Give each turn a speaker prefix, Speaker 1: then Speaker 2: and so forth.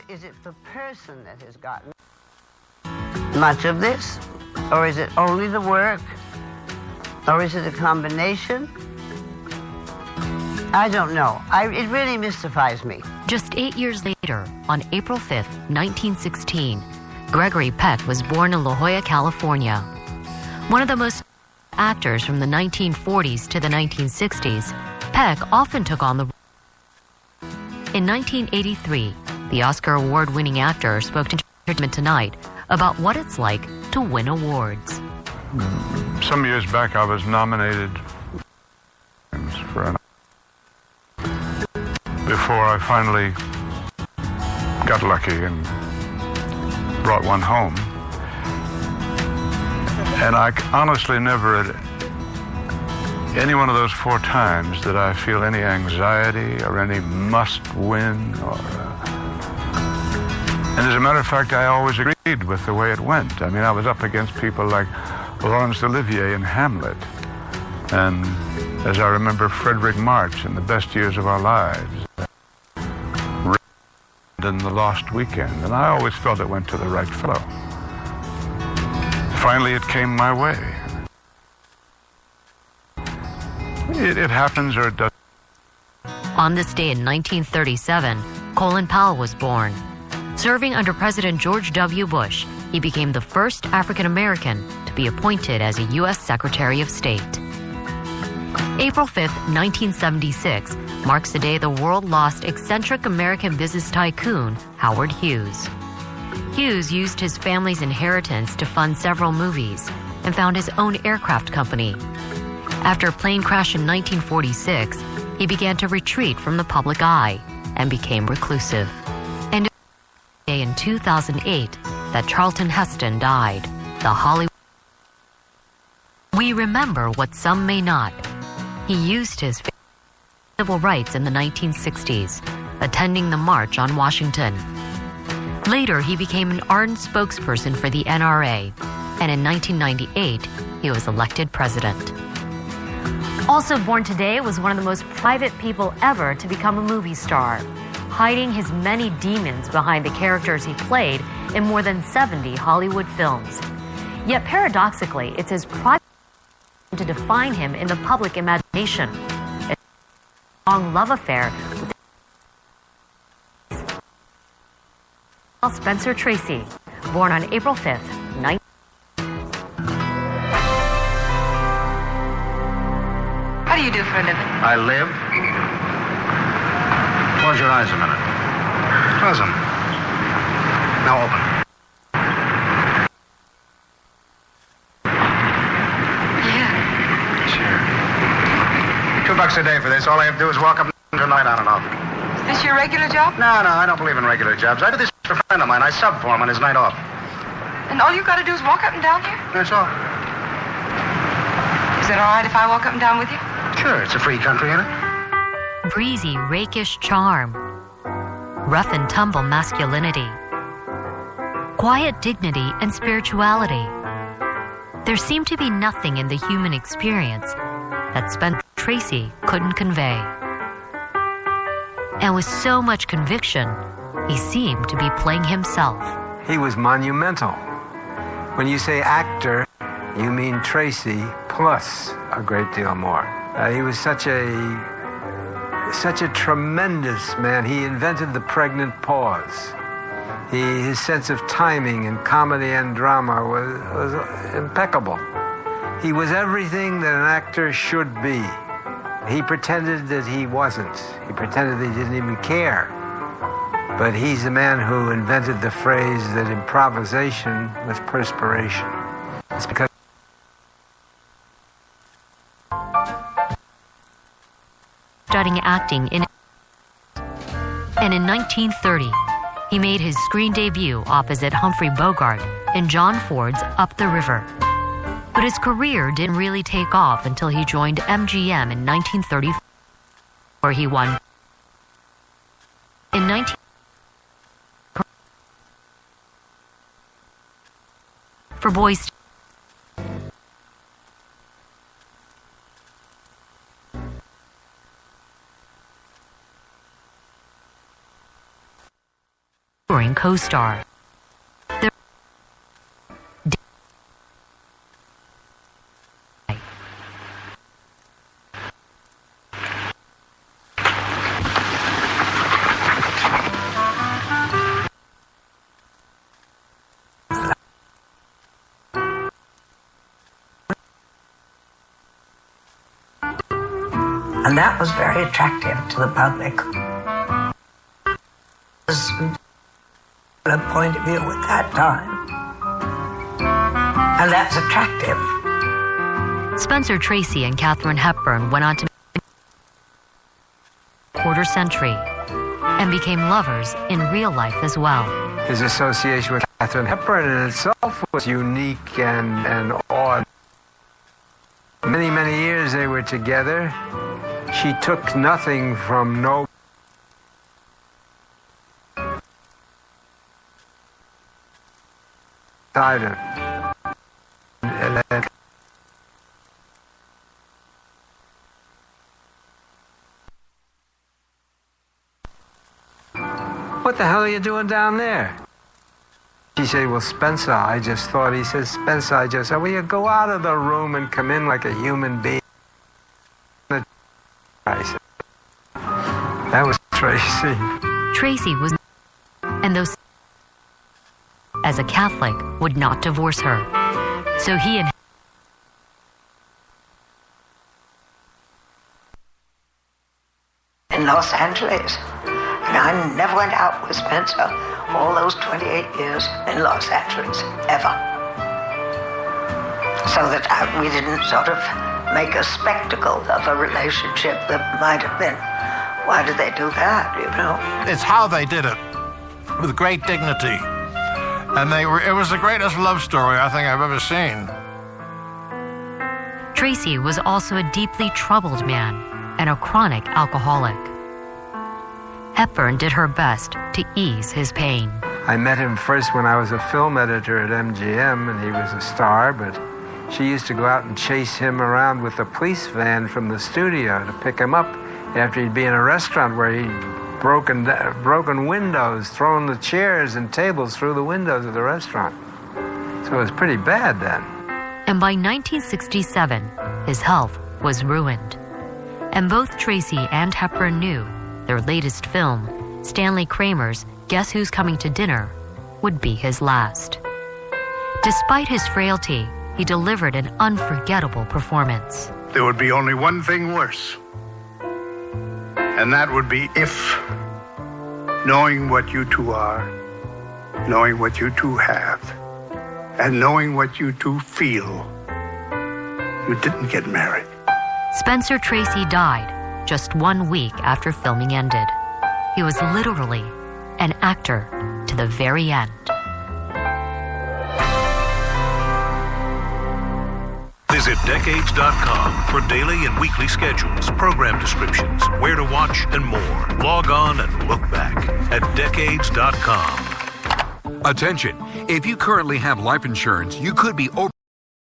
Speaker 1: is it the person that has gotten much of this? Or is it only the work? Or is it a combination? I don't know. It really mystifies me.
Speaker 2: Just 8 years later, on April 5th, 1916, Gregory Peck was born in La Jolla, California. One of the most actors from the 1940s to the 1960s, Peck often took on the role. In 1983, the Oscar award-winning actor spoke to Entertainment Tonight about what it's like to win awards.
Speaker 3: Some years back, I was nominated for an before I finally got lucky and brought one home. And I honestly never, at any one of those 4 times, did I feel any anxiety or any must win. And as a matter of fact, I always agreed with the way it went. I mean, I was up against people like Laurence Olivier in Hamlet. And as I remember, Frederick March in The Best Years of Our Lives. In The Lost Weekend. And I always felt it went to the right fellow. Finally, it came my way. It happens or it doesn't.
Speaker 2: On this day in 1937, Colin Powell was born. Serving under President George W. Bush, he became the first African American to be appointed as a U.S. Secretary of State. April 5th, 1976, marks the day the world lost eccentric American business tycoon Howard Hughes. Hughes used his family's inheritance to fund several movies and found his own aircraft company. After a plane crash in 1946, he began to retreat from the public eye and became reclusive. And it was in 2008 that Charlton Heston died, the Hollywood. We remember what some may not. He used his civil rights in the 1960s, attending the March on Washington. Later, he became an ardent spokesperson for the NRA, and in 1998, he was elected president. Also born today was one of the most private people ever to become a movie star, hiding his many demons behind the characters he played in more than 70 Hollywood films. Yet paradoxically, it's his private to define him in the public imagination. A long love affair with Spencer Tracy, born on April 5th, 19...
Speaker 4: What do you do for a living?
Speaker 5: I live. Close your eyes a minute. Close them. Now open. $2 a day for this. All I have to do is walk up tonight on and off.
Speaker 4: Is this your regular job?
Speaker 5: No, I don't believe in regular jobs. I do this for a friend of mine. I sub for him on his night off.
Speaker 4: And all you got to do is walk up and down here?
Speaker 5: That's all.
Speaker 4: Is it all right if I walk up and down with you?
Speaker 5: Sure, it's a free country, isn't it?
Speaker 2: Breezy, rakish charm. Rough and tumble masculinity. Quiet dignity and spirituality. There seemed to be nothing in the human experience that Spencer Tracy couldn't convey. And with so much conviction, he seemed to be playing himself.
Speaker 6: He was monumental. When you say actor, you mean Tracy plus a great deal more. He was such a tremendous man. He invented the pregnant pause. His sense of timing and comedy and drama was impeccable. He was everything that an actor should be. He pretended that he wasn't. He pretended that he didn't even care. But he's the man who invented the phrase that improvisation was perspiration. It's because
Speaker 2: studying acting and in 1930, he made his screen debut opposite Humphrey Bogart in John Ford's Up the River. But his career didn't really take off until he joined MGM in 1934, where he won. In 19 for Boys touring co-star.
Speaker 1: And that was very attractive to the public. Was a point of view at that time. And that's attractive.
Speaker 2: Spencer Tracy and Katharine Hepburn went on to quarter century and became lovers in real life as well.
Speaker 6: His association with Katharine Hepburn in itself was unique and odd. Many, many years they were together. She took nothing from no. What the hell are you doing down there? She said, well, Spencer, I just thought. He says, Spencer, I just said, will you go out of the room and come in like a human being? I said, that was Tracy.
Speaker 2: Tracy was, and those as a Catholic would not divorce her. So he and
Speaker 1: In Los Angeles. And I never went out with Spencer all those 28 years in Los Angeles, ever. So that we didn't sort of make a spectacle of a relationship that might have been. Why did they do that, you know?
Speaker 7: It's how they did it, with great dignity. And it was the greatest love story I think I've ever seen.
Speaker 2: Tracy was also a deeply troubled man and a chronic alcoholic. Hepburn did her best to ease his pain.
Speaker 6: I met him first when I was a film editor at MGM, and he was a star, but she used to go out and chase him around with a police van from the studio to pick him up after he'd be in a restaurant where he'd broken windows, thrown the chairs and tables through the windows of the restaurant. So it was pretty bad then.
Speaker 2: And by 1967, his health was ruined. And both Tracy and Hepburn knew their latest film, Stanley Kramer's Guess Who's Coming to Dinner, would be his last. Despite his frailty, he delivered an unforgettable performance.
Speaker 3: There would be only one thing worse. And that would be if, knowing what you two are, knowing what you two have, and knowing what you two feel, you didn't get married.
Speaker 2: Spencer Tracy died just 1 week after filming ended. He was literally an actor to the very end.
Speaker 8: Visit Decades.com for daily and weekly schedules, program descriptions, where to watch, and more. Log on and look back at Decades.com.
Speaker 9: Attention! If you currently have life insurance, you could be over